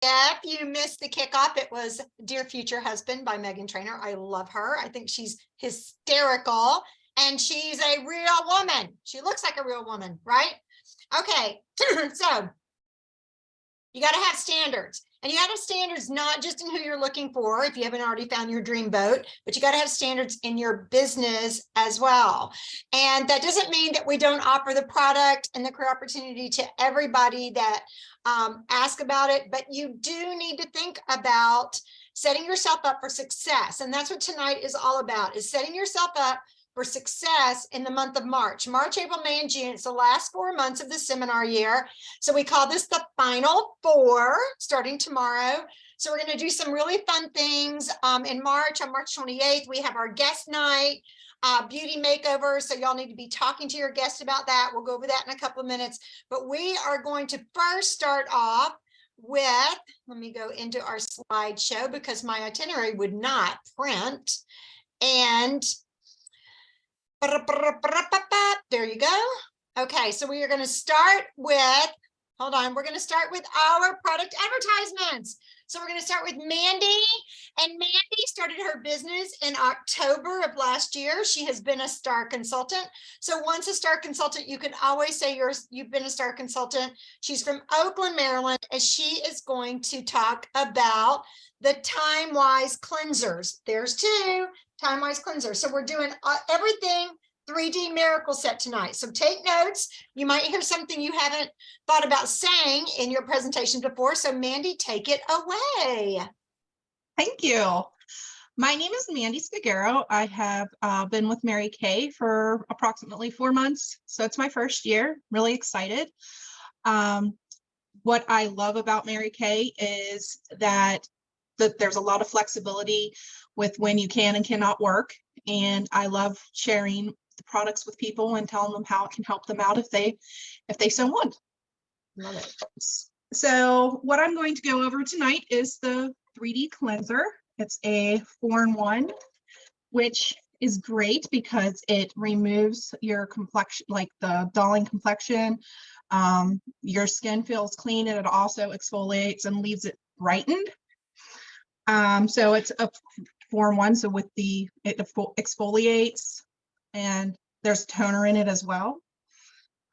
If you missed the kickoff, it was Dear Future Husband by Megan Trainor. I love her. I think she's hysterical, and she's a real woman. She looks like a real woman, right? Okay, so you got to have standards, and you got to have standards not just in who you're looking for, if you haven't already found your dream boat, but you got to have standards in your business as well. And that doesn't mean that we don't offer the product and the career opportunity to everybody that ask about it, but you do need to think about setting yourself up for success. And that's what tonight is all about, is setting yourself up for success in the month of March, April, May, and June. It's the last 4 months of the seminar year. So we call this the final 4, starting tomorrow. So we're going to do some really fun things in March. On March 28th, we have our guest night, beauty makeover. So y'all need to be talking to your guests about that. We'll go over that in a couple of minutes. But we are going to first start off with, let me go into our slideshow because my itinerary would not print. And there you go. Okay, so we are going to start with, hold on, we're going to start with our product advertisements. So we're going to start with Mandy, and Mandy started her business in October of last year. She has been a star consultant. So once a star consultant, you can always say you've been a star consultant. She's from Oakland, Maryland, and she is going to talk about the Time-Wise cleansers. There's 2 Time-Wise cleansers. So we're doing everything 3D miracle set tonight. So take notes. You might hear something you haven't thought about saying in your presentation before. So Mandy, take it away. Thank you. My name is Mandy Spagaro. I have been with Mary Kay for approximately 4 months. So it's my first year. Really excited. What I love about Mary Kay is that there's a lot of flexibility with when you can and cannot work. And I love sharing the products with people and telling them how it can help them out if they so want. Love it. So what I'm going to go over tonight is the 3D cleanser. It's a 4-in-1, which is great because it removes your complexion, like the dulling complexion. Your skin feels clean, and it also exfoliates and leaves it brightened. So it's a 4-in-1. So with it exfoliates, and there's toner in it as well.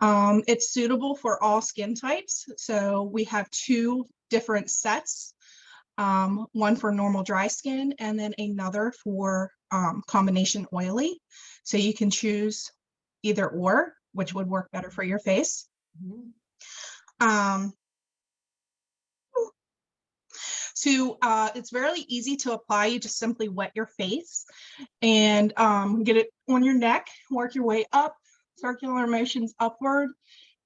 It's suitable for all skin types. So we have 2 different sets, one for normal dry skin and then another for combination oily. So you can choose either or, which would work better for your face. So it's very easy to apply. You just simply wet your face and get it on your neck, work your way up, circular motions upward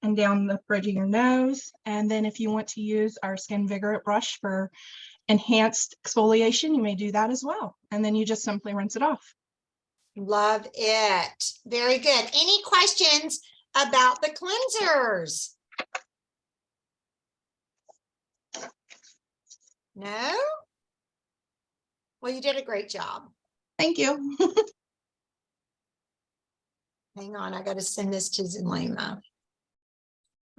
and down the bridge of your nose. And then if you want to use our Skin Vigorant brush for enhanced exfoliation, you may do that as well. And then you just simply rinse it off. Love it. Very good. Any questions about the cleansers? No? Well, you did a great job. Thank you. Hang on, I got to send this to Zulema.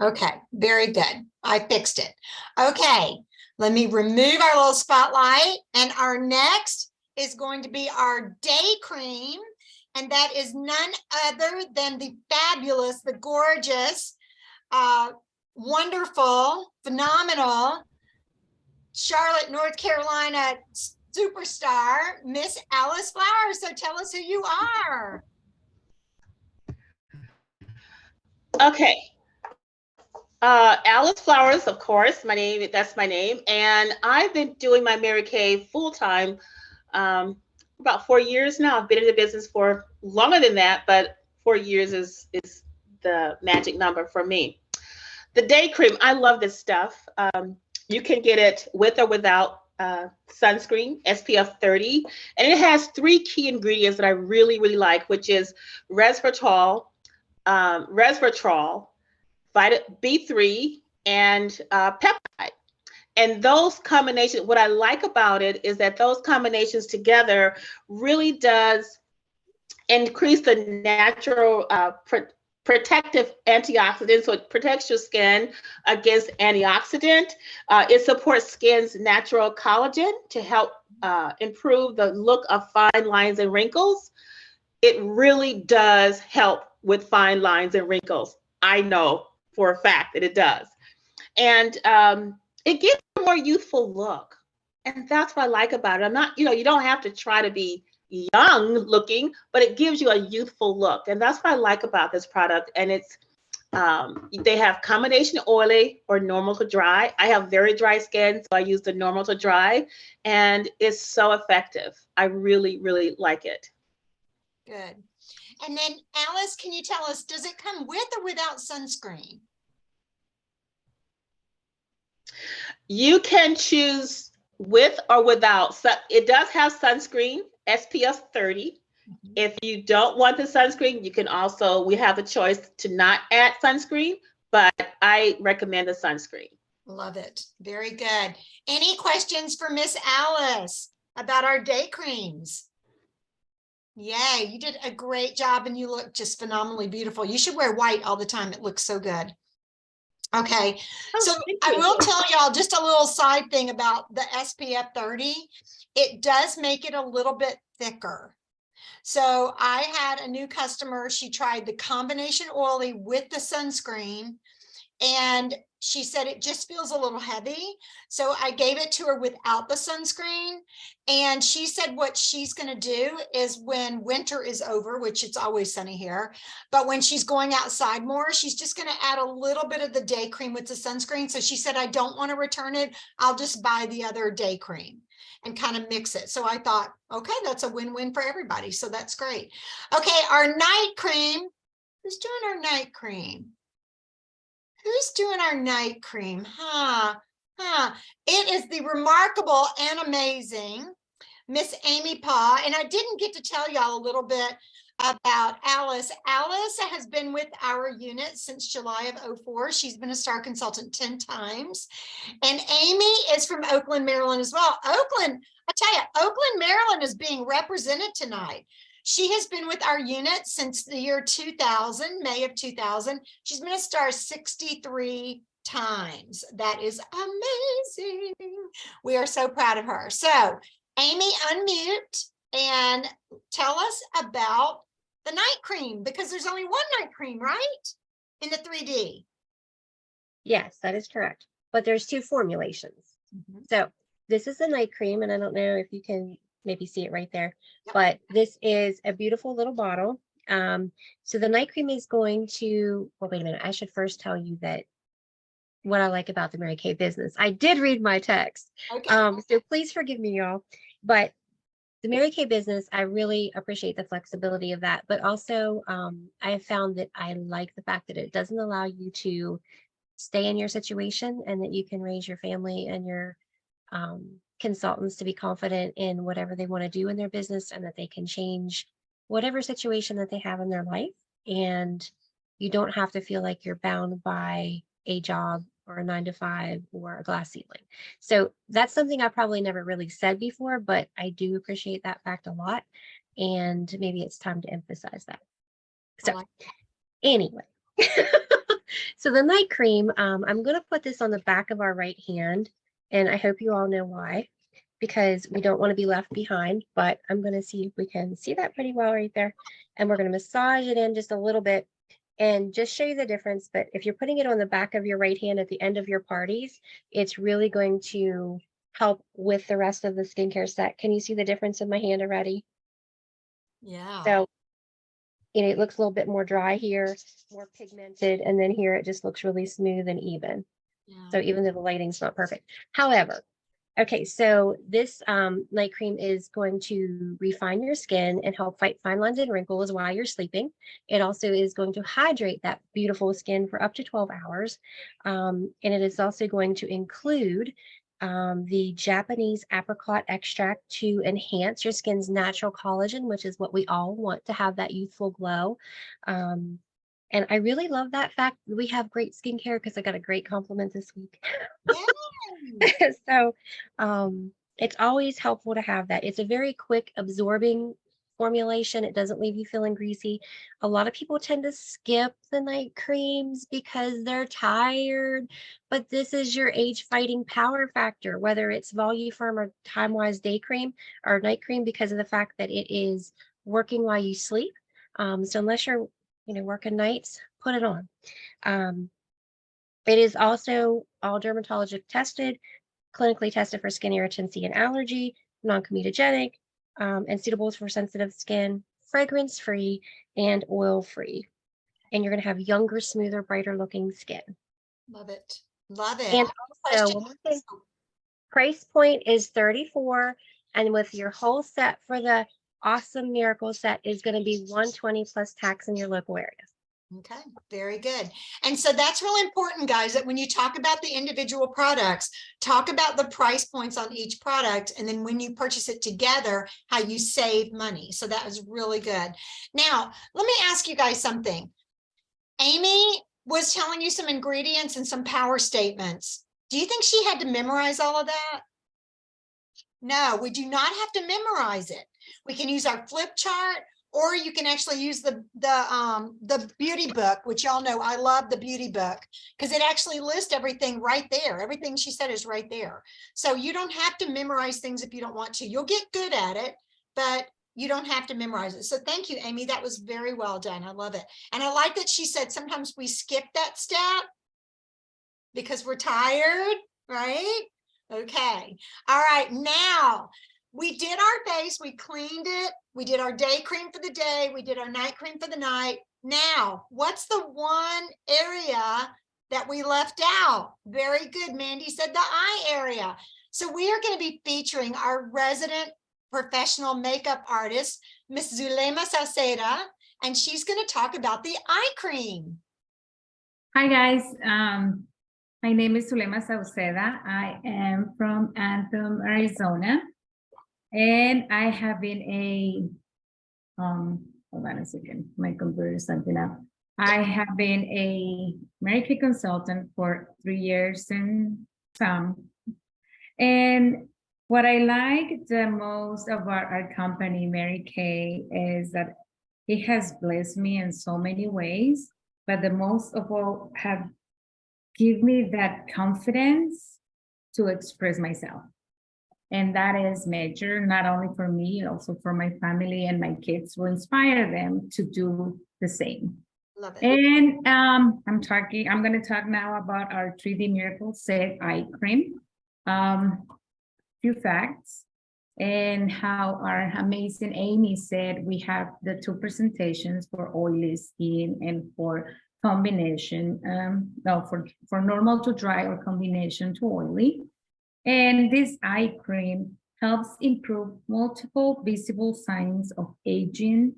Okay, very good. I fixed it. Okay, let me remove our little spotlight. And our next is going to be our day cream. And that is none other than the fabulous, the gorgeous, wonderful, phenomenal Charlotte, North Carolina superstar, Miss Alice Flowers. So tell us who you are. Okay. Alice Flowers, of course, that's my name. And I've been doing my Mary Kay full-time about 4 years now. I've been in the business for longer than that, but 4 years is the magic number for me. The day cream, I love this stuff. You can get it with or without sunscreen, SPF 30. And it has 3 key ingredients that I really, really like, which is resveratrol, vitamin B3, and peptide. And those combinations, what I like about it is that those combinations together really does increase the natural protective antioxidant, so it protects your skin against antioxidant. It supports skin's natural collagen to help improve the look of fine lines and wrinkles. It really does help with fine lines and wrinkles. I know for a fact that it does. And it gives a more youthful look. And that's what I like about it. I'm not, you don't have to try to be young looking, but it gives you a youthful look. And that's what I like about this product. And it's, they have combination oily or normal to dry. I have very dry skin, so I use the normal to dry, and it's so effective. I really, really like it. Good. And then Alice, can you tell us, does it come with or without sunscreen? You can choose with or without. So it does have sunscreen, SPF 30. Mm-hmm. If you don't want the sunscreen, you can also, we have a choice to not add sunscreen, but I recommend the sunscreen. Love it. Very good. Any questions for Miss Alice about our day creams? Yay, you did a great job and you look just phenomenally beautiful. You should wear white all the time. It looks so good. Okay, so I will tell y'all just a little side thing about the SPF 30. It does make it a little bit thicker. So I had a new customer. She tried the combination oily with the sunscreen, and she said it just feels a little heavy. So I gave it to her without the sunscreen. And she said what she's going to do is when winter is over, which it's always sunny here, but when she's going outside more, she's just going to add a little bit of the day cream with the sunscreen. So she said, I don't want to return it. I'll just buy the other day cream and kind of mix it. So I thought, okay, that's a win-win for everybody. So that's great. Okay, our night cream. Who's doing our night cream? Who's doing our night cream? It is the remarkable and amazing Miss Amy Paw. And I didn't get to tell y'all a little bit about Alice. Alice has been with our unit since July of 04. She's been a star consultant 10 times. And Amy is from Oakland, Maryland as well. Oakland, I tell you, Oakland, Maryland is being represented tonight. She has been with our unit since the year 2000, May of 2000. She's been a star 63 times. That is amazing. We are so proud of her. So, Amy, unmute and tell us about the night cream, because there's only one night cream, right? In the 3D. Yes, that is correct. But there's two formulations. Mm-hmm. So this is the night cream, and I don't know if you can maybe see it right there, but this is a beautiful little bottle. So the night cream is going to, well, wait a minute. I should first tell you that what I like about the Mary Kay business. I did read my text. Okay. So please forgive me, y'all. But the Mary Kay business, I really appreciate the flexibility of that. But also, I have found that I like the fact that it doesn't allow you to stay in your situation, and that you can raise your family and your consultants to be confident in whatever they want to do in their business, and that they can change whatever situation that they have in their life. And you don't have to feel like you're bound by a job or a 9-to-5 or a glass ceiling. So that's something I probably never really said before, but I do appreciate that fact a lot. And maybe it's time to emphasize that. So anyway, so the night cream, I'm going to put this on the back of our right hand. And I hope you all know why, because we don't want to be left behind, but I'm going to see if we can see that pretty well right there. And we're going to massage it in just a little bit and just show you the difference. But if you're putting it on the back of your right hand at the end of your parties, it's really going to help with the rest of the skincare set. Can you see the difference in my hand already? Yeah. So, it looks a little bit more dry here, more pigmented, and then here it just looks really smooth and even. Yeah. So even though the lighting's not perfect. However, okay, so this night cream is going to refine your skin and help fight fine lines and wrinkles while you're sleeping. It also is going to hydrate that beautiful skin for up to 12 hours. And it is also going to include the Japanese apricot extract to enhance your skin's natural collagen, which is what we all want to have that youthful glow. And I really love that fact that we have great skincare, because I got a great compliment this week. So it's always helpful to have that. It's a very quick absorbing formulation. It doesn't leave you feeling greasy. A lot of people tend to skip the night creams because they're tired, but this is your age fighting power factor, whether it's Voluform or Time Wise day cream or night cream, because of the fact that it is working while you sleep. So unless you're, working nights, put it on. It is also all dermatologic tested, clinically tested for skin irritancy and allergy, non-comedogenic, and suitable for sensitive skin, fragrance-free, and oil-free. And you're going to have younger, smoother, brighter looking skin. Love it. Love it. And also, one more thing, price point is $34, and with your whole set for the awesome miracle set is going to be $120 plus tax in your local area. Okay, very good. And so that's really important, guys, that when you talk about the individual products, talk about the price points on each product. And then when you purchase it together, how you save money. So that was really good. Now, let me ask you guys something. Amy was telling you some ingredients and some power statements. Do you think she had to memorize all of that? No, we do not have to memorize it. We can use our flip chart, or you can actually use the beauty book, which y'all know I love the beauty book because it actually lists everything right there. Everything she said is right there. So you don't have to memorize things if you don't want to. You'll get good at it, but you don't have to memorize it. So thank you, Amy. That was very well done. I love it. And I like that she said sometimes we skip that step because we're tired, right? Okay. All right. Now, we did our face, we cleaned it, we did our day cream for the day, we did our night cream for the night. Now, what's the one area that we left out? Very good, Mandy said the eye area. So we are going to be featuring our resident professional makeup artist, Miss Zulema Sauceda, and she's going to talk about the eye cream. Hi guys, my name is Zulema Sauceda. I am from Anthem, Arizona. And I have been hold on a second, my computer is something up. I have been a Mary Kay consultant for 3 years and some. And what I like the most about our company, Mary Kay, is that it has blessed me in so many ways, but the most of all have given me that confidence to express myself. And that is major, not only for me, also for my family and my kids, to inspire them to do the same. Love it. And I'm going to talk now about our 3D Miracle Set Eye Cream. Few facts and how our amazing Amy said we have the 2 presentations for oily skin and for combination, for normal to dry or combination to oily. And this eye cream helps improve multiple visible signs of aging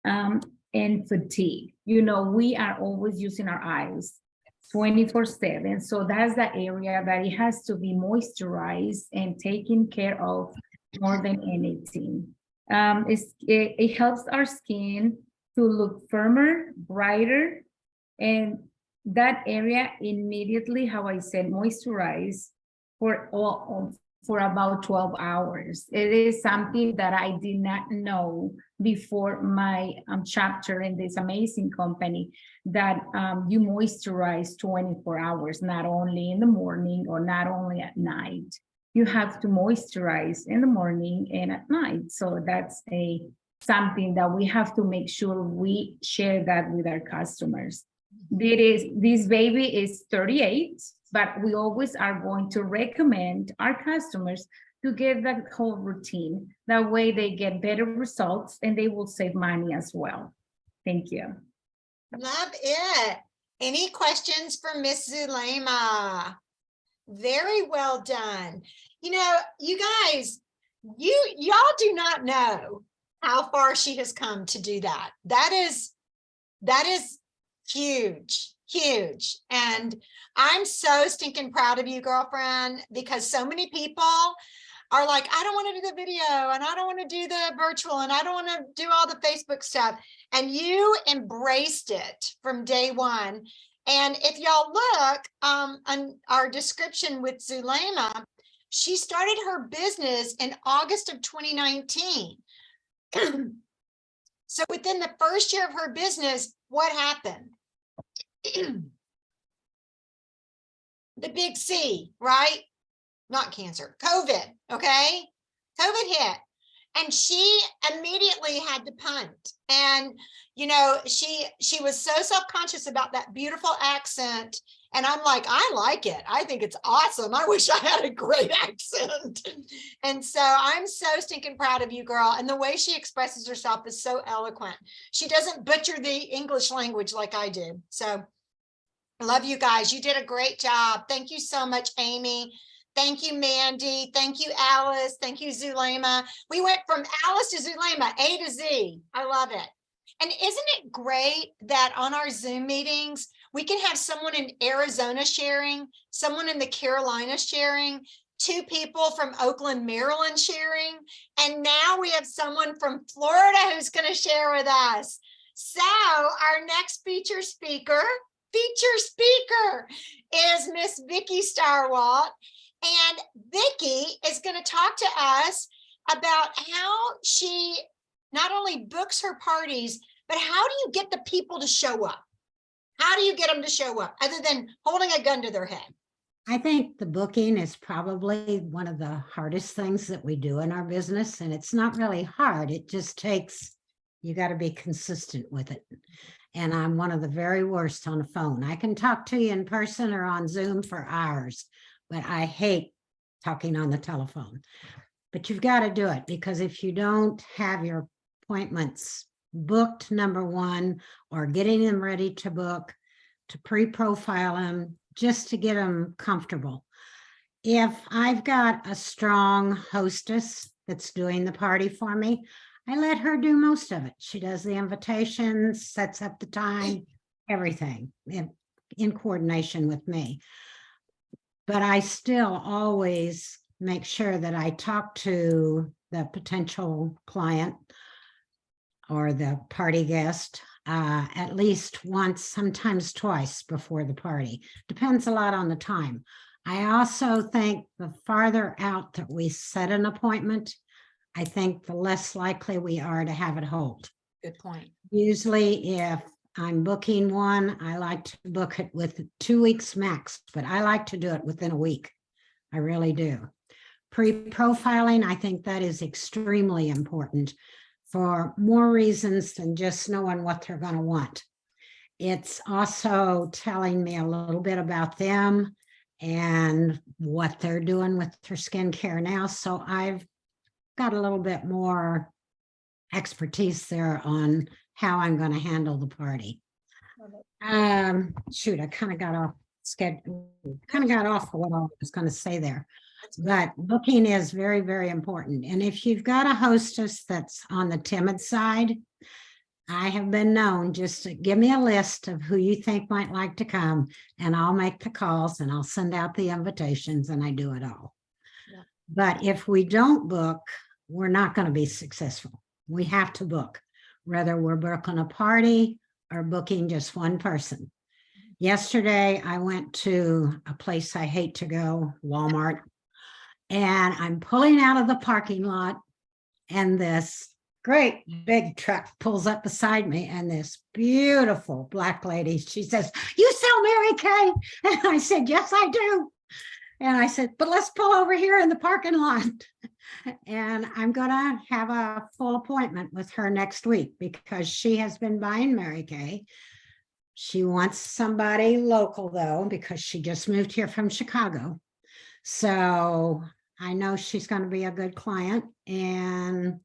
and fatigue. We are always using our eyes 24/7. So that's the area that it has to be moisturized and taken care of more than anything. It helps our skin to look firmer, brighter, and that area immediately, how I said, moisturize for about 12 hours. It is something that I did not know before my chapter in this amazing company, that you moisturize 24 hours, not only in the morning or not only at night. You have to moisturize in the morning and at night. So that's something that we have to make sure we share that with our customers. This baby is 38, but we always are going to recommend our customers to get that whole routine. That way they get better results and they will save money as well. Thank you. Love it. Any questions for Miss Zulema? Very well done. You guys, y'all do not know how far she has come to do that. That is huge, huge. And I'm so stinking proud of you, girlfriend, because so many people are like, I don't want to do the video and I don't want to do the virtual and I don't want to do all the Facebook stuff. And you embraced it from day one. And if y'all look on our description with Zulema, she started her business in August of 2019. So within the first year of her business, what happened? The big C, right? Not cancer, COVID, okay? COVID hit. And she immediately had to punt. And, you know, she was so self-conscious about that beautiful accent. And I'm like, I like it. I think it's awesome. I wish I had a great accent. And so I'm so stinking proud of you, girl. And the way she expresses herself is so eloquent. She doesn't butcher the English language like I do. So I love you guys. You did a great job. Thank you so much, Amy. Thank you, Mandy. Thank you, Alice. Thank you, Zulema. We went from Alice to Zulema, A to Z. I love it. And isn't it great that on our Zoom meetings, we can have someone in Arizona sharing, someone in the Carolinas sharing, 2 people from Oakland, Maryland sharing, and now we have someone from Florida who's going to share with us. So our next feature speaker is Miss Vicki Starwalt. And Vicki is going to talk to us about how she not only books her parties, but how do you get the people to show up? How do you get them to show up other than holding a gun to their head? I think the booking is probably one of the hardest things that we do in our business. And it's not really hard. It just takes, you got to be consistent with it. And I'm one of the very worst on the phone. I can talk to you in person or on Zoom for hours, but I hate talking on the telephone. But you've got to do it, because if you don't have your appointments booked, number one, or getting them ready to book, to pre-profile them, just to get them comfortable. If I've got a strong hostess that's doing the party for me, I let her do most of it. She does the invitations, sets up the time, everything in coordination with me. But I still always make sure that I talk to the potential client or the party guest at least once, sometimes twice before the party. Depends a lot on the time. I also think the farther out that we set an appointment, I think the less likely we are to have it hold. Good point. Usually if I'm booking one, I like to book it with 2 weeks max, but I like to do it within a week. I really do. Pre-profiling, I think that is extremely important for more reasons than just knowing what they're going to want. It's also telling me a little bit about them and what they're doing with their skincare now. So I've got a little bit more expertise there on how I'm going to handle the party. Shoot, I kind of got off schedule, kind of got off of what I was going to say there. But booking is very, very important. And if you've got a hostess that's on the timid side, I have been known just to give me a list of who you think might like to come, and I'll make the calls and I'll send out the invitations, and I do it all. Yeah. But if we don't book, we're not going to be successful. We have to book, whether we're booking a party or booking just one person. Yesterday, I went to a place I hate to go, Walmart, and I'm pulling out of the parking lot, and this great big truck pulls up beside me, and this beautiful Black lady, she says, "You sell Mary Kay?" And I said, "Yes, I do." And I said, "But let's pull over here in the parking lot." And I'm going to have a full appointment with her next week because she has been buying Mary Kay. She wants somebody local, though, because she just moved here from Chicago. So I know she's going to be a good client. And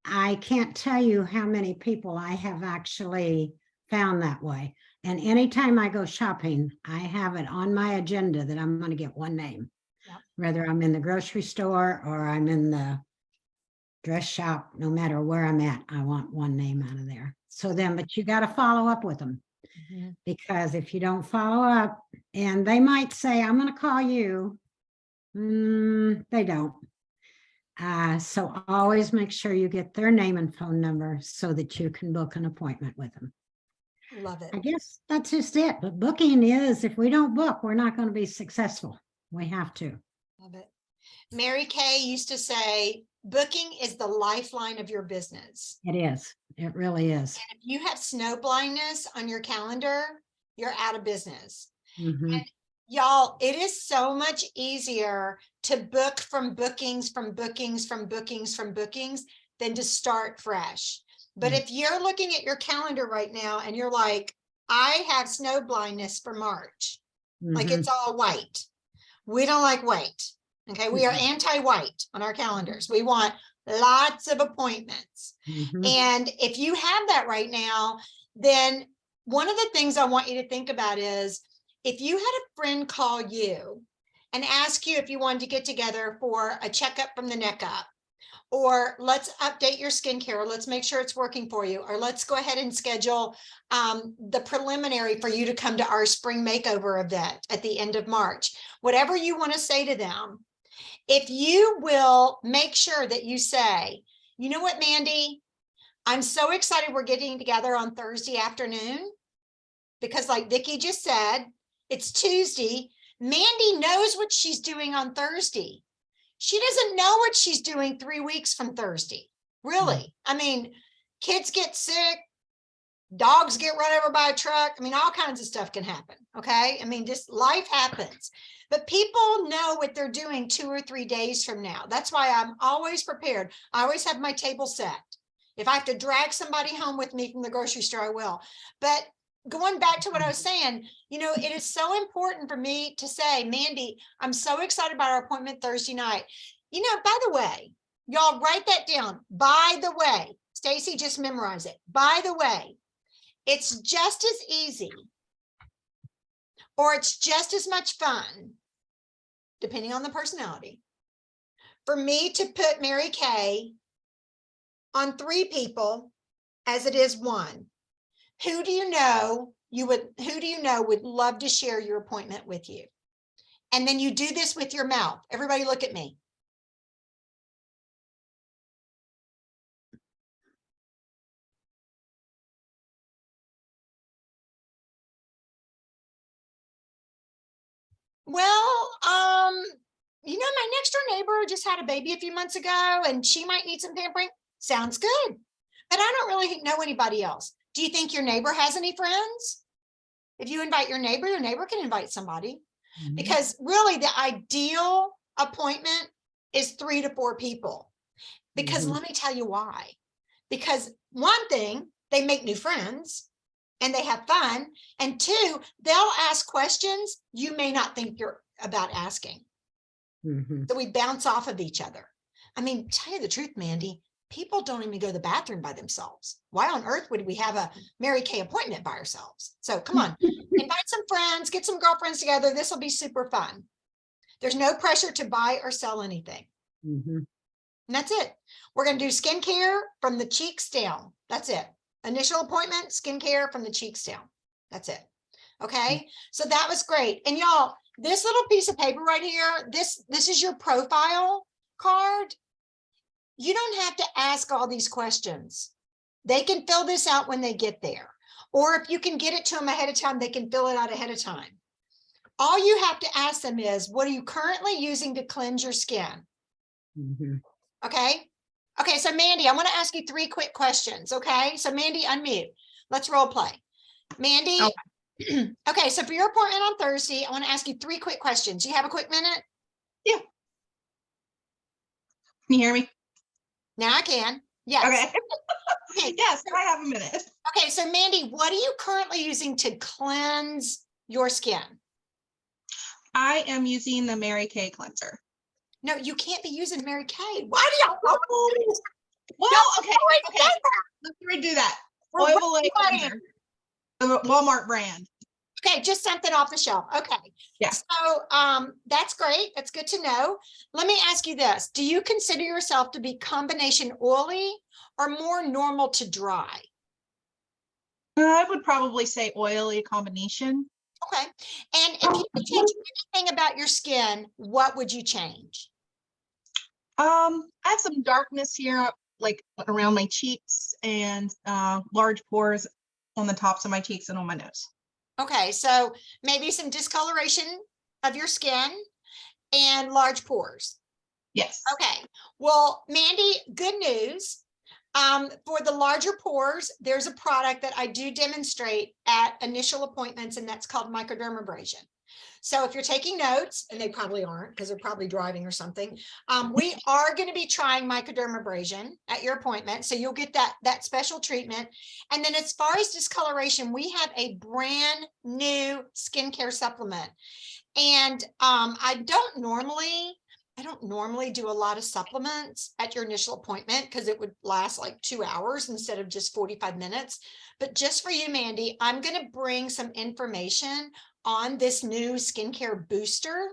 I can't tell you how many people I have actually found that way. And anytime I go shopping, I have it on my agenda that I'm going to get one name. Yep. Whether I'm in the grocery store or I'm in the dress shop, no matter where I'm at, I want one name out of there. So then, but you got to follow up with them. Mm-hmm. Because if you don't follow up, and they might say, "I'm going to call you," they don't. So always make sure you get their name and phone number so that you can book an appointment with them. Love it. I guess that's just it. But booking is, if we don't book, we're not going to be successful. We have to. Love it. Mary Kay used to say, booking is the lifeline of your business. It is. It really is. If you have snow blindness on your calendar, you're out of business. Mhm. Y'all, it is so much easier to book from bookings than to start fresh. But if you're looking at your calendar right now and you're like, I have snow blindness for March, like Mhm. it's all white. We don't like white. Okay, we are anti-white on our calendars. We want lots of appointments. Mhm. And if you have that right now, then one of the things I want you to think about is if you had a friend call you and ask you if you wanted to get together for a checkup from the neck up, or let's update your skincare, or let's make sure it's working for you, or let's go ahead and schedule the preliminary for you to come to our spring makeover event at the end of March. Whatever you want to say to them, if you will make sure that you say, you know what, Mandy, I'm so excited we're getting together on Thursday afternoon, because like Vicki just said, it's Tuesday. Mandy knows what she's doing on Thursday. She doesn't know what she's doing 3 weeks from Thursday. Really. I mean, kids get sick, dogs get run over by a truck. I mean, all kinds of stuff can happen. Okay. I mean, just life happens, but people know what they're doing 2 or 3 days from now. That's why I'm always prepared. I always have my table set. If I have to drag somebody home with me from the grocery store, I will. But going back to what I was saying, you know, it is so important for me to say, Mandy, I'm so excited about our appointment Thursday night. You know, by the way, y'all write that down. By the way, Stacy, just memorize it. By the way, it's just as easy or it's just as much fun, depending on the personality, for me to put Mary Kay on 3 people as it is 1. Who do you know would love to share your appointment with you? And then you do this with your mouth. Everybody look at me. Well, you know, my next door neighbor just had a baby a few months ago and she might need some pampering. Sounds good. But I don't really know anybody else. Do you think your neighbor has any friends? If you invite your neighbor can invite somebody. Because really the ideal appointment is 3 to 4 people. Because let me tell you why. Because one thing, they make new friends and they have fun. And 2, they'll ask questions you may not think you're about asking. So we bounce off of each other. I mean, tell you the truth, Mandy, people don't even go to the bathroom by themselves. Why on earth would we have a Mary Kay appointment by ourselves? So come on, invite some friends, get some girlfriends together. This will be super fun. There's no pressure to buy or sell anything. And that's it. We're going to do skincare from the cheeks down. That's it. Initial appointment, skincare from the cheeks down. That's it. Okay. So that was great. And y'all, this little piece of paper right here, this is your profile card. You don't have to ask all these questions. They can fill this out when they get there. Or if you can get it to them ahead of time, they can fill it out ahead of time. All you have to ask them is, what are you currently using to cleanse your skin? Okay. Okay. So Mandy, I want to ask you 3 quick questions. Okay. So Mandy, unmute. Let's role play. Mandy. Okay. So for your appointment on Thursday, I want to ask you 3 quick questions. You have a quick minute? Yeah. Can you hear me? Now I can. Yes. Okay. Okay. Yes, I have a minute. Okay. So Mandy, what are you currently using to cleanse your skin? I am using the Mary Kay cleanser. No, you can't be using Mary Kay. Why do y'all? Well, okay. Let's redo that. We're Oil of really Olay funny. cleanser. The Walmart brand. Okay, just something off the shelf. Okay. Yeah. So that's great. That's good to know. Let me ask you this. Do you consider yourself to be combination oily or more normal to dry? I would probably say oily combination. Okay. And if you could change anything about your skin, what would you change? I have some darkness here, like around my cheeks, and large pores on the tops of my cheeks and on my nose. Okay, so maybe some discoloration of your skin and large pores. Yes. Okay, well, Mandy, good news. For the larger pores, there's a product that I do demonstrate at initial appointments, and that's called microdermabrasion. So if you're taking notes, and they probably aren't because they're probably driving or something, we are going to be trying microdermabrasion at your appointment. So you'll get that special treatment. And then as far as discoloration, we have a brand new skincare supplement. And I don't normally do a lot of supplements at your initial appointment because it would last like 2 hours instead of just 45 minutes. But just for you, Mandy, I'm going to bring some information on this new skincare booster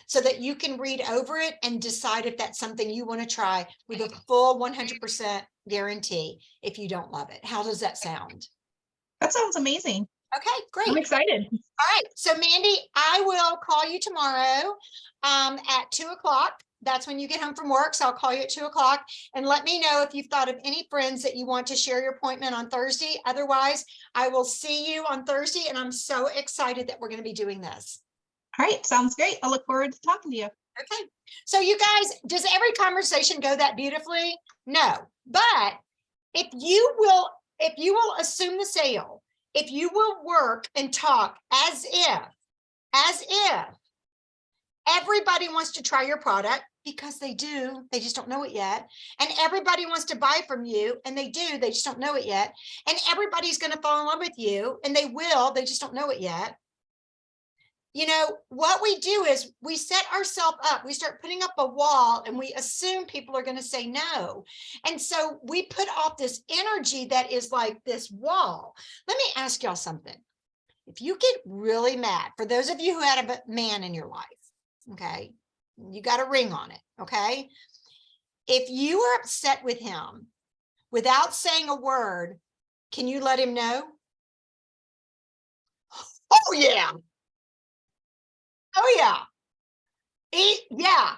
so that you can read over it and decide if that's something you want to try with a full 100% guarantee if you don't love it. How does that sound? That sounds amazing. Okay, great. I'm excited. All right, so Mandy, I will call you tomorrow at 2 o'clock. That's when you get home from work. So I'll call you at 2 o'clock and let me know if you've thought of any friends that you want to share your appointment on Thursday. Otherwise, I will see you on Thursday, and I'm so excited that we're going to be doing this. All right, sounds great. I look forward to talking to you. Okay, so you guys, does every conversation go that beautifully? No, but if you will assume the sale, if you will work and talk as if everybody wants to try your product, because they do, they just don't know it yet. And everybody wants to buy from you, and they do, they just don't know it yet. And everybody's going to fall in love with you, and they will, they just don't know it yet. You know, what we do is we set ourselves up, we start putting up a wall, and we assume people are going to say no. And so we put off this energy that is like this wall. Let me ask y'all something. If you get really mad, for those of you who had a man in your life, okay, you got a ring on it, okay? If you are upset with him without saying a word, can you let him know? Oh, yeah. Oh, yeah. Yeah.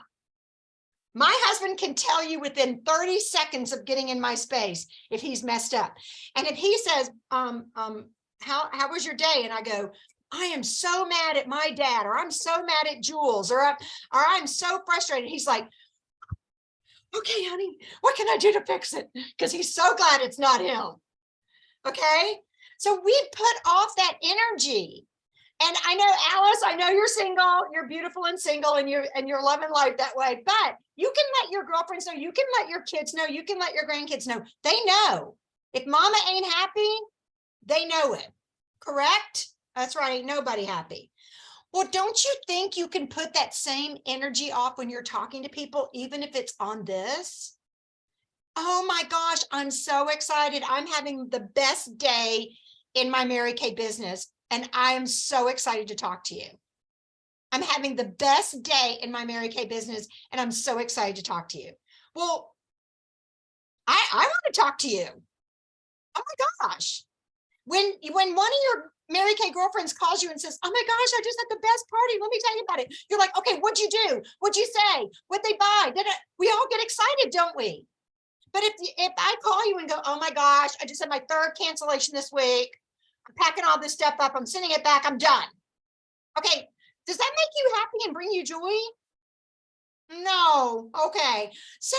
My husband can tell you within 30 seconds of getting in my space if he's messed up. And if he says, how was your day? And I go, I am so mad at my dad, or I'm so mad at Jules, or I'm so frustrated. He's like, okay, honey, what can I do to fix it? Because he's so glad it's not him. Okay. So we put off that energy. And I know, Alice, I know you're single, you're beautiful and single, and you're loving life that way, but you can let your girlfriends know, you can let your kids know, you can let your grandkids know. They know. If mama ain't happy, they know it. Correct? That's right, ain't nobody happy. Well, don't you think you can put that same energy off when you're talking to people, even if it's on this? Oh my gosh, I'm so excited. I'm having the best day in my Mary Kay business. And I am so excited to talk to you. I'm having the best day in my Mary Kay business, and I'm so excited to talk to you. Well, I want to talk to you. Oh my gosh. When one of your Mary Kay girlfriends calls you and says, oh my gosh, I just had the best party. Let me tell you about it. You're like, okay, what'd you do? What'd you say? What'd they buy? We all get excited, don't we? But if I call you and go, oh my gosh, I just had my 3rd cancellation this week. I'm packing all this stuff up. I'm sending it back. I'm done. Okay. Does that make you happy and bring you joy? No. Okay. So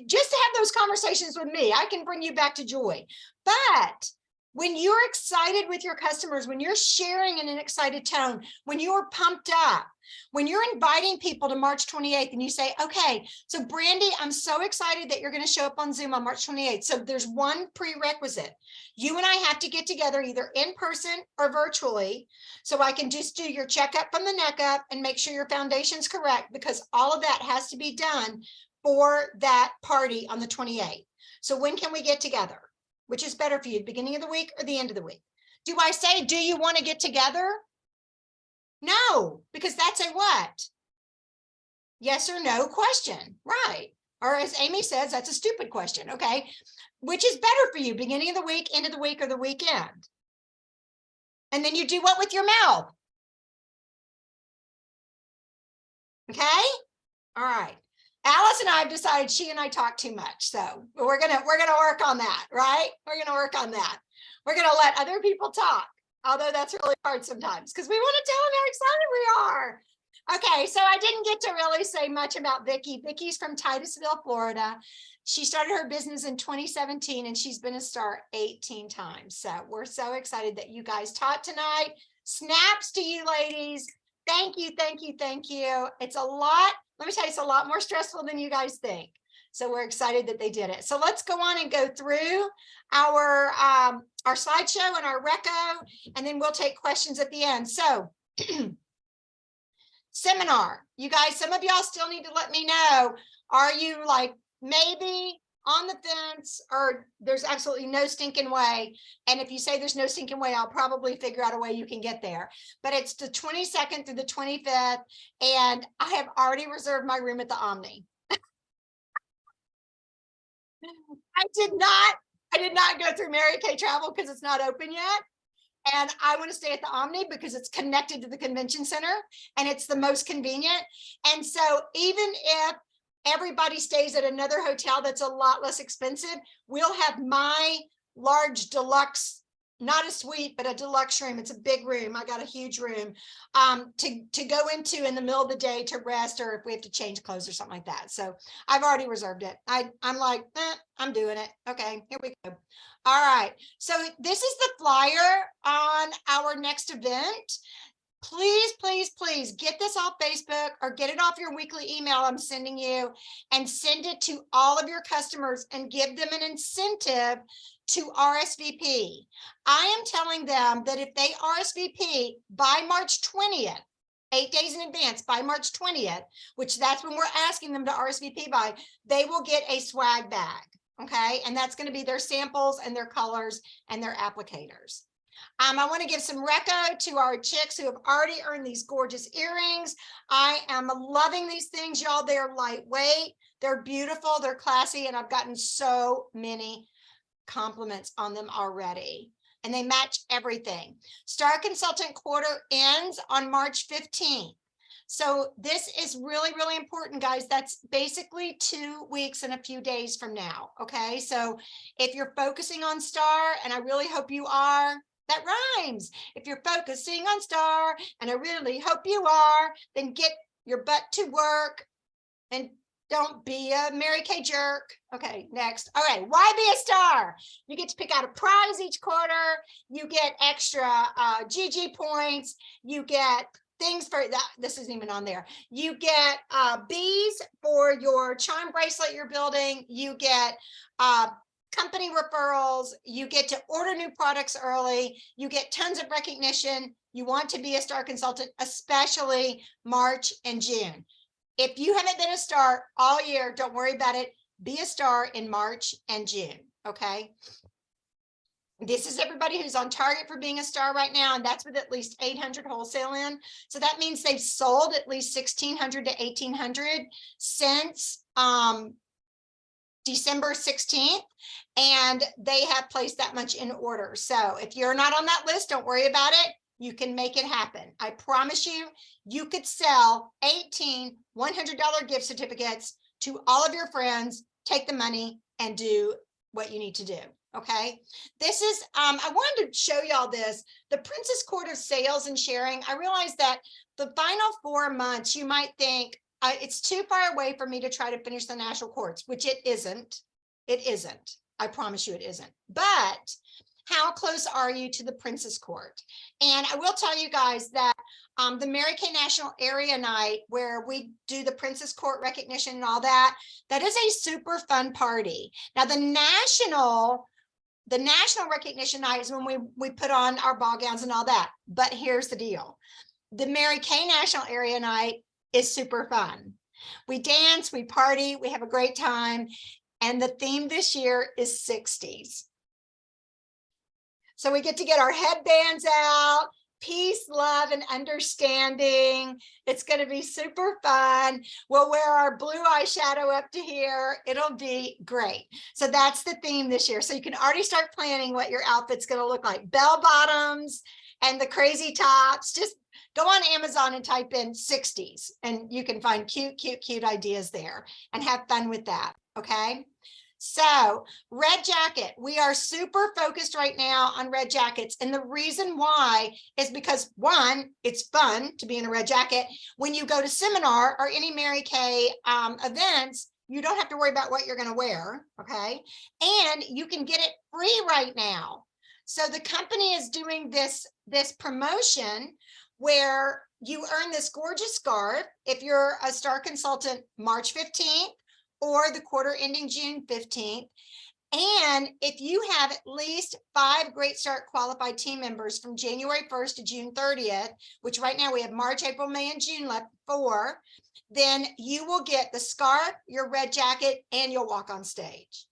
just to have those conversations with me, I can bring you back to joy. But when you're excited with your customers, when you're sharing in an excited tone, when you're pumped up, when you're inviting people to March 28th and you say, okay, so Brandy, I'm so excited that you're going to show up on Zoom on March 28th. So there's one prerequisite. You and I have to get together either in person or virtually, so I can just do your checkup from the neck up and make sure your foundation's correct, because all of that has to be done for that party on the 28th. So when can we get together? Which is better for you, beginning of the week or the end of the week? Do I say, do you want to get together? No, because that's a what? Yes or no question, right? Or as Amy says, that's a stupid question, okay? Which is better for you, beginning of the week, end of the week, or the weekend? And then you do what with your mouth? Okay, all right. Alice and I have decided she and I talk too much, so we're gonna work on that, right? We're gonna work on that. We're gonna let other people talk, although that's really hard sometimes because we want to tell them how excited we are. Okay, so I didn't get to really say much about Vicki. Vicki's from Titusville, Florida. She started her business in 2017 and she's been a star 18 times. So we're so excited that you guys taught tonight. Snaps to you ladies. Thank you, thank you, thank you. It's a lot. Let me tell you, it's a lot more stressful than you guys think. So we're excited that they did it. So let's go on and go through our slideshow and our reco, and then we'll take questions at the end. So seminar, you guys, some of y'all still need to let me know, are you like maybe on the fence or there's absolutely no stinking way? And if you say there's no stinking way, I'll probably figure out a way you can get there. But it's the 22nd through the 25th, and I have already reserved my room at the Omni. I did not go through Mary Kay Travel because it's not open yet. And I want to stay at the Omni because it's connected to the convention center and it's the most convenient. And so even if everybody stays at another hotel that's a lot less expensive, we'll have my large deluxe, not a suite, but a deluxe room. It's a big room. I got a huge room to go into in the middle of the day to rest, or if we have to change clothes or something like that. So I've already reserved it. I'm like, I'm doing it. Okay, here we go. All right, so this is the flyer on our next event. Please, please, please get this off Facebook or get it off your weekly email I'm sending you and send it to all of your customers and give them an incentive to RSVP. I am telling them that if they RSVP by March 20th, 8 days in advance, by March 20th, which that's when we're asking them to RSVP by, they will get a swag bag. Okay, and that's going to be their samples and their colors and their applicators. I want to give some reco to our chicks who have already earned these gorgeous earrings. I am loving these things, y'all. They're lightweight, they're beautiful, they're classy, and I've gotten so many compliments on them already. And they match everything. Star Consultant quarter ends on March 15th. So this is really, really important, guys. That's basically 2 weeks and a few days from now. Okay, so if you're focusing on Star, and I really hope you are, that rhymes. If you're focusing on Star, and I really hope you are, then get your butt to work and don't be a Mary Kay jerk. Okay, next. All right, why be a star? You get to pick out a prize each quarter. You get extra GG points. You get things for that. This isn't even on there. You get bees for your charm bracelet you're building. You get company referrals. You get to order new products early. You get tons of recognition. You want to be a Star Consultant, especially March and June. If you haven't been a star all year, don't worry about it. Be a star in March and June, okay? This is everybody who's on target for being a star right now, and that's with at least 800 wholesale in. So that means they've sold at least 1,600 to 1,800 since December 16th, and they have placed that much in order. So if you're not on that list, don't worry about it. You can make it happen. I promise you, you could sell 18 $100 gift certificates to all of your friends, take the money, and do what you need to do. Okay, this is, I wanted to show y'all this, the Princess Court of Sales and Sharing. I realized that the final 4 months, you might think it's too far away for me to try to finish the national courts, which it isn't. It isn't. I promise you it isn't. But how close are you to the Princess Court? And I will tell you guys that the Mary Kay National Area Night, where we do the Princess Court recognition and all that, that is a super fun party. Now the national recognition night is when we put on our ball gowns and all that. But here's the deal. The Mary Kay National Area Night is super fun. We dance, we party, we have a great time. And the theme this year is 60s. So we get to get our headbands out, peace, love, and understanding. It's going to be super fun. We'll wear our blue eyeshadow up to here. It'll be great. So that's the theme this year. So you can already start planning what your outfit's going to look like. Bell bottoms and the crazy tops. Just go on Amazon and type in 60s and you can find cute, cute, cute ideas there and have fun with that. Okay. So red jacket, we are super focused right now on red jackets. And the reason why is because one, it's fun to be in a red jacket. When you go to seminar or any Mary Kay events, you don't have to worry about what you're going to wear. Okay. And you can get it free right now. So the company is doing this promotion where you earn this gorgeous scarf if you're a star consultant March 15th or the quarter ending June 15th. And if you have at least 5 Great Start qualified team members from January 1st to June 30th, which right now we have March, April, May, and June left for, then you will get the scarf, your red jacket, and you'll walk on stage.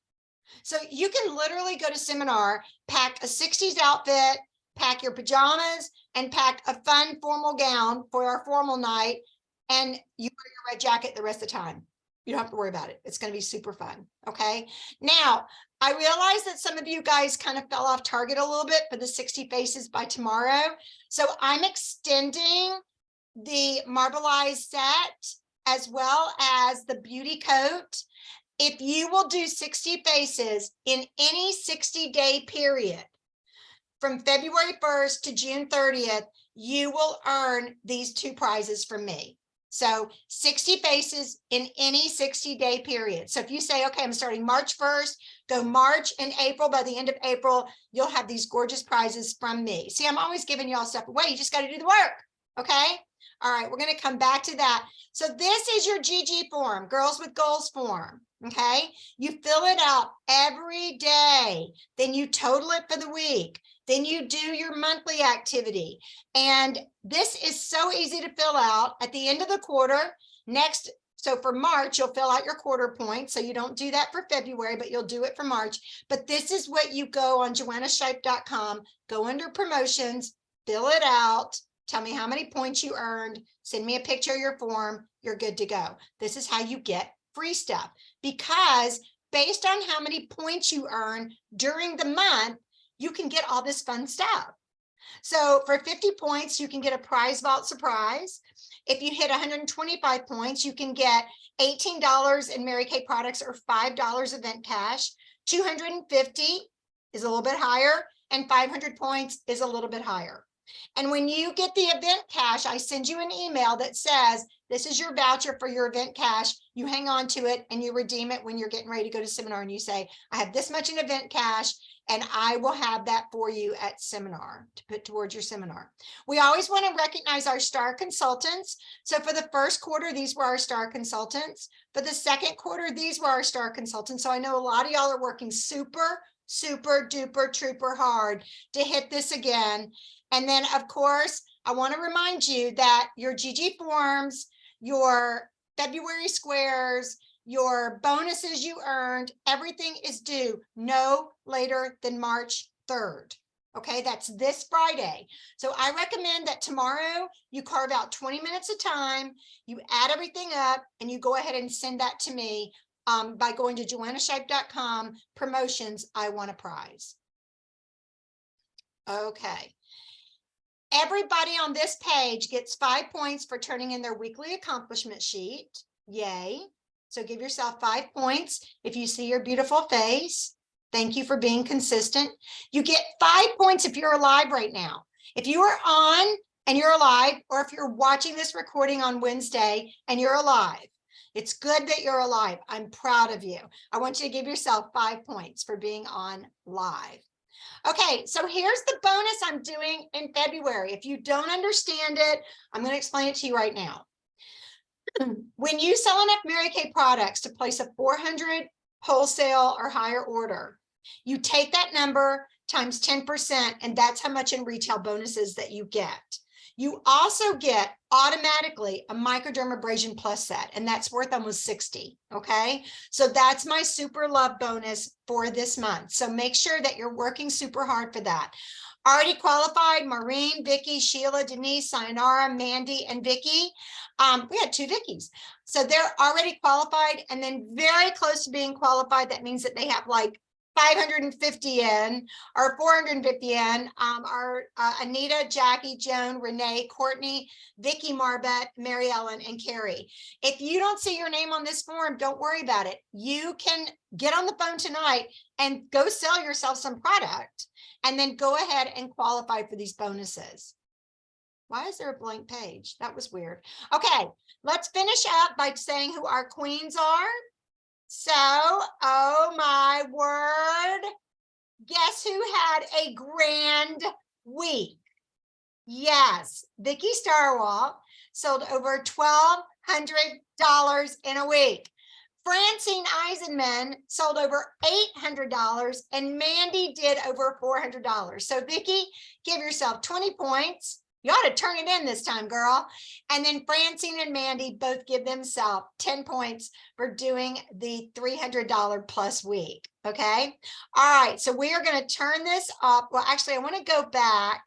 So you can literally go to seminar, pack a 60s outfit, pack your pajamas, and pack a fun formal gown for our formal night, and you wear your red jacket the rest of the time. You don't have to worry about it. It's going to be super fun. Okay. Now, I realize that some of you guys kind of fell off target a little bit for the 60 faces by tomorrow. So I'm extending the marbleized set as well as the beauty coat. If you will do 60 faces in any 60-day period from February 1st to June 30th, you will earn these 2 prizes from me. So 60 faces in any 60-day period. So if you say, okay, I'm starting March 1st, go March and April, by the end of April, you'll have these gorgeous prizes from me. See, I'm always giving y'all stuff away. You just got to do the work. Okay. All right. We're going to come back to that. So this is your GG form, Girls with Goals form. Okay. You fill it out every day. Then you total it for the week. Then you do your monthly activity. And this is so easy to fill out at the end of the quarter. Next, so for March, you'll fill out your quarter points. So you don't do that for February, but you'll do it for March. But this is what you go on joannashipe.com, go under promotions, fill it out, tell me how many points you earned, send me a picture of your form, you're good to go. This is how you get free stuff, because based on how many points you earn during the month, you can get all this fun stuff. So for 50 points, you can get a prize vault surprise. If you hit 125 points, you can get $18 in Mary Kay products or $5 event cash. 250 is a little bit higher, and 500 points is a little bit higher. And when you get the event cash, I send you an email that says, this is your voucher for your event cash. You hang on to it and you redeem it when you're getting ready to go to seminar, and you say, I have this much in event cash, and I will have that for you at seminar to put towards your seminar. We always want to recognize our star consultants. So for the first quarter, these were our star consultants. For the second quarter, these were our star consultants. So I know a lot of y'all are working super duper trooper hard to hit this again. And then of course, I want to remind you that your GG forms, your February squares, your bonuses you earned, everything is due no later than March 3rd. Okay, that's this Friday. So I recommend that tomorrow you carve out 20 minutes of time, you add everything up, and you go ahead and send that to me by going to joannashipe.com, promotions, I want a prize. Okay. Everybody on this page gets 5 points for turning in their weekly accomplishment sheet. Yay. So give yourself 5 points if you see your beautiful face. Thank you for being consistent. You get 5 points if you're alive right now. If you are on and you're alive, or if you're watching this recording on Wednesday and you're alive, it's good that you're alive. I'm proud of you. I want you to give yourself 5 points for being on live. Okay, so here's the bonus I'm doing in February. If you don't understand it, I'm going to explain it to you right now. When you sell enough Mary Kay products to place a 400 wholesale or higher order, you take that number times 10%, and that's how much in retail bonuses that you get. You also get automatically a microdermabrasion plus set, and that's worth almost 60. Okay, so that's my super love bonus for this month. So make sure that you're working super hard for that. Already qualified: Maureen, Vicky, Sheila, Denise, Sayonara, Mandy, and Vicky. We had 2 Vickies. So they're already qualified, and then very close to being qualified. That means that they have like 550 yen or 450 yen are Anita, Jackie, Joan, Renee, Courtney, Vicky, Marbette, Mary Ellen, and Carrie. If you don't see your name on this form, don't worry about it. You can get on the phone tonight and go sell yourself some product and then go ahead and qualify for these bonuses. Why is there a blank page? That was weird. Okay, let's finish up by saying who our queens are. So, oh my word, guess who had a grand week? Yes, Vicky Starwall sold over $1,200 in a week. Francine Eisenman sold over $800 and Mandy did over $400. So Vicky, give yourself 20 points. You ought to turn it in this time, girl. And then Francine and Mandy both give themselves 10 points for doing the $300 plus week. Okay. All right. So we are going to turn this up. Well, actually, I want to go back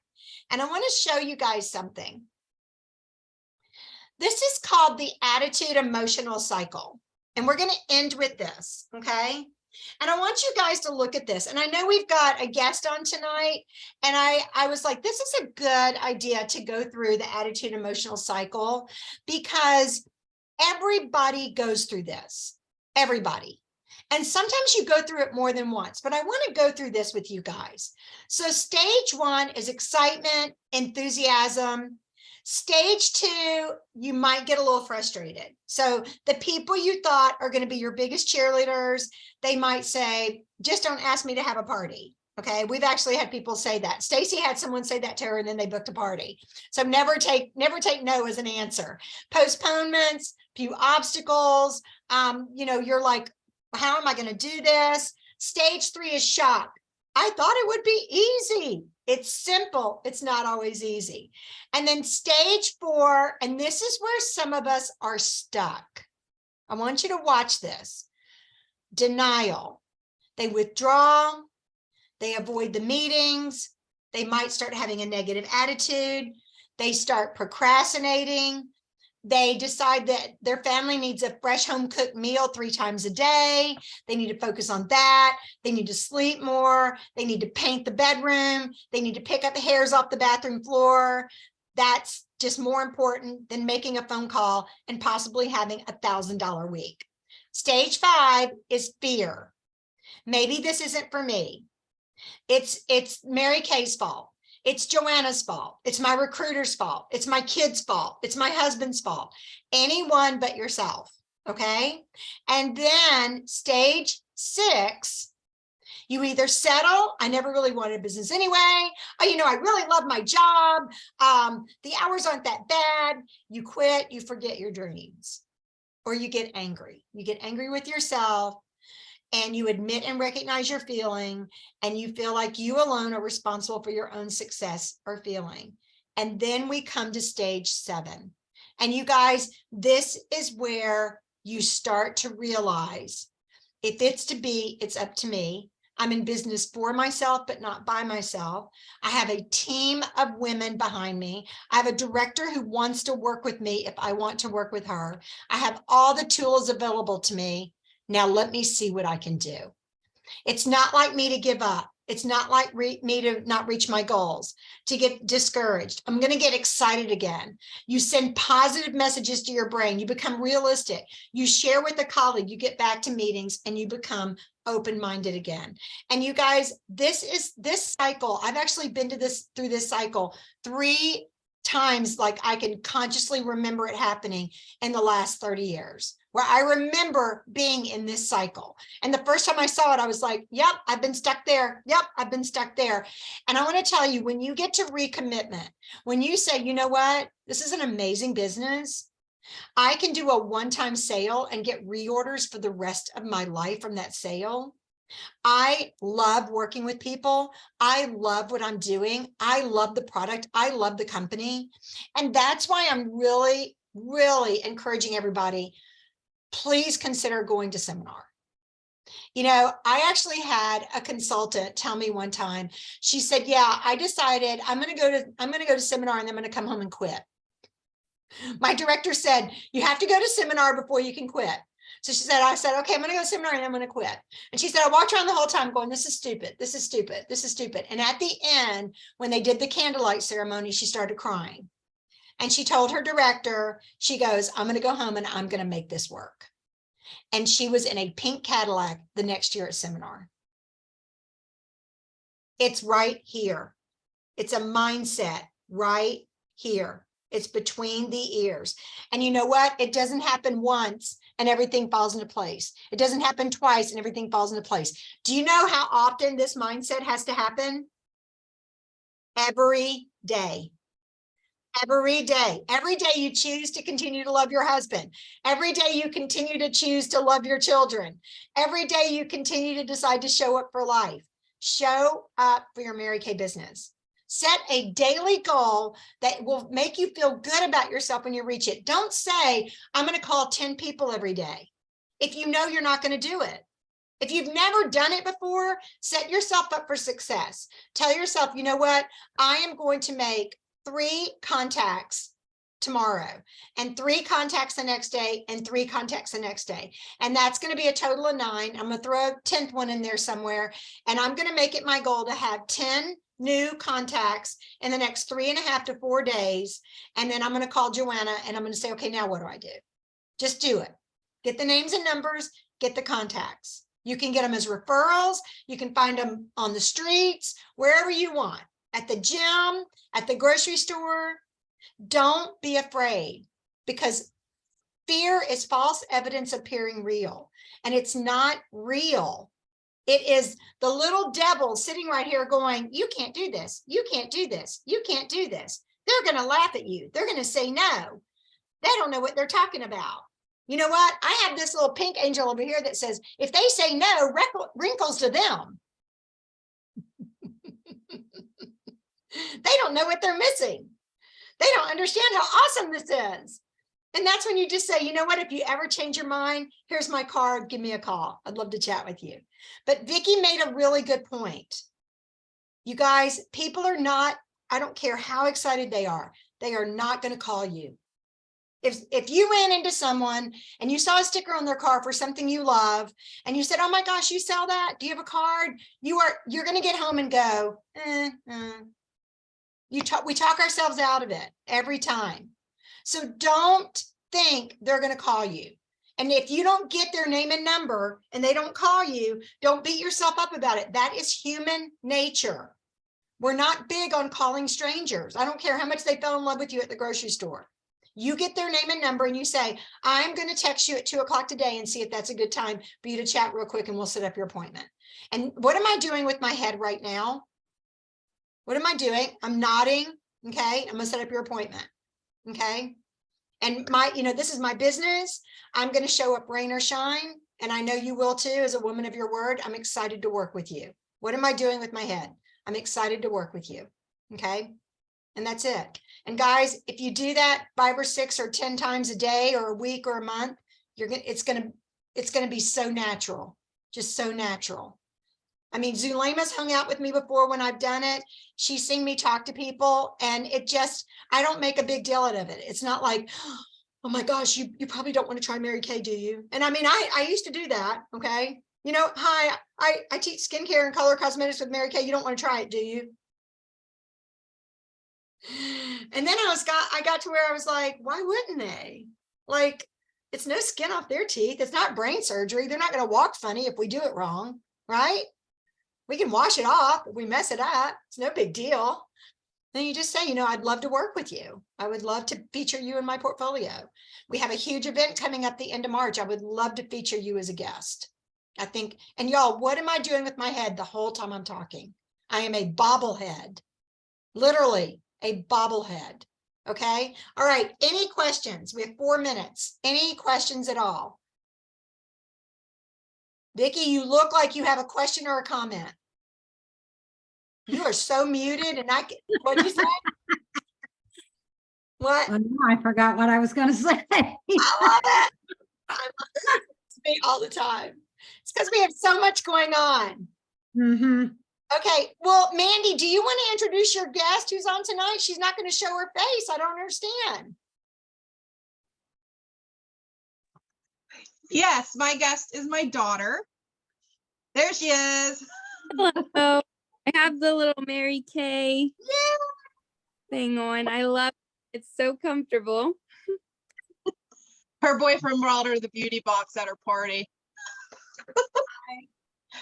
and I want to show you guys something. This is called the attitude emotional cycle. And we're going to end with this. Okay. And I want you guys to look at this. And I know we've got a guest on tonight. And I was like, this is a good idea to go through the attitude emotional cycle because everybody goes through this. Everybody. And sometimes you go through it more than once, but I want to go through this with you guys. So stage 1 is excitement, enthusiasm. Stage 2, you might get a little frustrated. So the people you thought are going to be your biggest cheerleaders, they might say, just don't ask me to have a party. Okay, we've actually had people say that. Stacy had someone say that to her and then they booked a party. So never take no as an answer. Postponements, few obstacles, you're like, how am I going to do this? Stage 3 is shock. I thought it would be easy. It's simple. It's not always easy. And then stage 4, and this is where some of us are stuck. I want you to watch this. Denial. They withdraw. They avoid the meetings. They might start having a negative attitude. They start procrastinating. They decide that their family needs a fresh home cooked meal 3 times a day. They need to focus on that. They need to sleep more. They need to paint the bedroom. They need to pick up the hairs off the bathroom floor. That's just more important than making a phone call and possibly having $1,000 week. Stage 5 is fear. Maybe this isn't for me. It's Mary Kay's fault. It's Joanna's fault. It's my recruiter's fault. It's my kid's fault. It's my husband's fault. Anyone but yourself. Okay. And then stage 6, you either settle. I never really wanted a business anyway. I really love my job. The hours aren't that bad. You quit, you forget your dreams, or you get angry. You get angry with yourself. And you admit and recognize your feeling, and you feel like you alone are responsible for your own success or feeling. And then we come to stage 7. And you guys, this is where you start to realize if it's to be, it's up to me. I'm in business for myself, but not by myself. I have a team of women behind me. I have a director who wants to work with me if I want to work with her. I have all the tools available to me. Now let me see what I can do. It's not like me to give up. It's not like me to not reach my goals, to get discouraged. I'm going to get excited again. You send positive messages to your brain. You become realistic. You share with a colleague. You get back to meetings and you become open-minded again. And you guys, this cycle. I've actually been through this cycle 3 times, like I can consciously remember it happening in the last 30 years. Where I remember being in this cycle. And the first time I saw it, I was like, yep, I've been stuck there. Yep, I've been stuck there. And I want to tell you, when you get to recommitment, when you say, you know what, this is an amazing business. I can do a one-time sale and get reorders for the rest of my life from that sale. I love working with people. I love what I'm doing. I love the product. I love the company. And that's why I'm really, really encouraging everybody, please consider going to seminar. I actually had a consultant tell me one time, she said, yeah, I decided I'm going to go to seminar and I'm going to come home and quit. My director said, you have to go to seminar before you can quit. So she said, I said, okay, I'm going to go to seminar and I'm going to quit. And she said, I walked around the whole time going, this is stupid. This is stupid. This is stupid. And at the end, when they did the candlelight ceremony, she started crying. And she told her director, she goes, I'm going to go home and I'm going to make this work. And she was in a pink Cadillac the next year at seminar. It's right here. It's a mindset right here. It's between the ears. And you know what? It doesn't happen once and everything falls into place. It doesn't happen twice and everything falls into place. Do you know how often this mindset has to happen? Every day. Every day. Every day you choose to continue to love your husband. Every day you continue to choose to love your children. Every day you continue to decide to show up for life. Show up for your Mary Kay business. Set a daily goal that will make you feel good about yourself when you reach it. Don't say, I'm going to call 10 people every day if you know you're not going to do it. If you've never done it before, set yourself up for success. Tell yourself, you know what? I am going to make 3 contacts tomorrow and 3 contacts the next day and 3 contacts the next day. And that's going to be a total of 9. I'm going to throw a 10th one in there somewhere. And I'm going to make it my goal to have 10 new contacts in the next 3.5 to 4 days. And then I'm going to call Joanna and I'm going to say, okay, now what do I do? Just do it. Get the names and numbers, get the contacts. You can get them as referrals. You can find them on the streets, wherever you want, at the gym, at the grocery store. Don't be afraid, because fear is false evidence appearing real, and it's not real. It is the little devil sitting right here going, you can't do this. You can't do this. You can't do this. They're going to laugh at you. They're going to say no. They don't know what they're talking about. You know what? I have this little pink angel over here that says, if they say no, wrinkles to them. They don't know what they're missing. They don't understand how awesome this is. And that's when you just say, you know what, if you ever change your mind, here's my card, give me a call. I'd love to chat with you. But Vicki made a really good point. You guys, people are not, I don't care how excited they are not going to call you. If you ran into someone and you saw a sticker on their car for something you love, and you said, oh my gosh, you sell that? Do you have a card? You're going to get home and go, we talk ourselves out of it every time. So don't think they're going to call you. And if you don't get their name and number and they don't call you, don't beat yourself up about it. That is human nature. We're not big on calling strangers. I don't care how much they fell in love with you at the grocery store. You get their name and number and you say, I'm going to text you at 2 o'clock today and see if that's a good time for you to chat real quick, and we'll set up your appointment. And what am I doing with my head right now? What am I doing? I'm nodding. Okay. I'm going to set up your appointment. Okay. And this is my business. I'm going to show up rain or shine. And I know you will too, as a woman of your word. I'm excited to work with you. What am I doing with my head? I'm excited to work with you. Okay. And that's it. And guys, if you do that 5 or 6 or 10 times a day or a week or a month, it's going to be so natural, just so natural. I mean, Zulema's hung out with me before when I've done it. She's seen me talk to people, and I don't make a big deal out of it. It's not like, oh my gosh, you probably don't want to try Mary Kay, do you? And I mean, I used to do that. Okay. Hi, I teach skincare and color cosmetics with Mary Kay. You don't want to try it, do you? And then I got to where I was like, why wouldn't they? Like, it's no skin off their teeth. It's not brain surgery. They're not going to walk funny if we do it wrong, right? We can wash it off if we mess it up. It's no big deal. Then you just say, I'd love to work with you. I would love to feature you in my portfolio. We have a huge event coming up the end of March. I would love to feature you as a guest. I think, and y'all, what am I doing with my head the whole time I'm talking? I am a bobblehead, literally a bobblehead. Okay. All right. Any questions? We have 4 minutes. Any questions at all? Vicki, you look like you have a question or a comment. You are so muted, and what'd you say? What? Oh, no, I forgot what I was going to say. I love it. It's me all the time. It's because we have so much going on. Mm-hmm. Okay. Well, Mandy, do you want to introduce your guest who's on tonight? She's not going to show her face. I don't understand. Yes, my guest is my daughter. There she is. Hello. I have the little Mary Kay thing on. I love it. It's so comfortable. Her boyfriend brought her the beauty box at her party.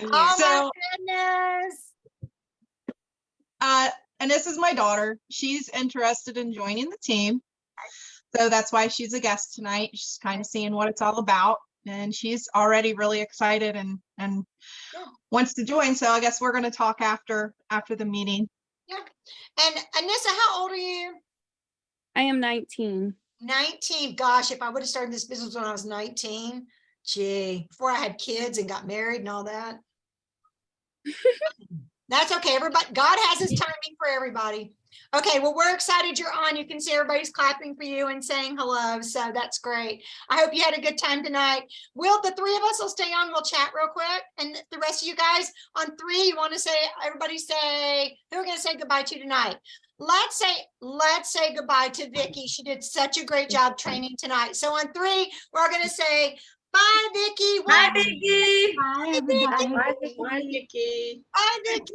And Oh So- my goodness. And this is my daughter. She's interested in joining the team. So that's why she's a guest tonight. She's kind of seeing what it's all about. And she's already really excited and wants to join. So I guess we're going to talk after the meeting. Yeah. And Anissa, how old are you? I am 19. 19. Gosh, if I would have started this business when I was 19, gee, before I had kids and got married and all that. That's okay. Everybody, God has his timing for everybody. Okay, well, we're excited you're on. You can see everybody's clapping for you and saying hello. So that's great. I hope you had a good time tonight. Will, the three of us will stay on. We'll chat real quick. And the rest of you guys on three, you want to say, everybody say, who are going to say goodbye to tonight? Let's say goodbye to Vicky. She did such a great job training tonight. So on three, we're going to say, bye, Vicky. Bye, One, Vicky. Bye, everybody. Bye, Vicky. bye, Vicky.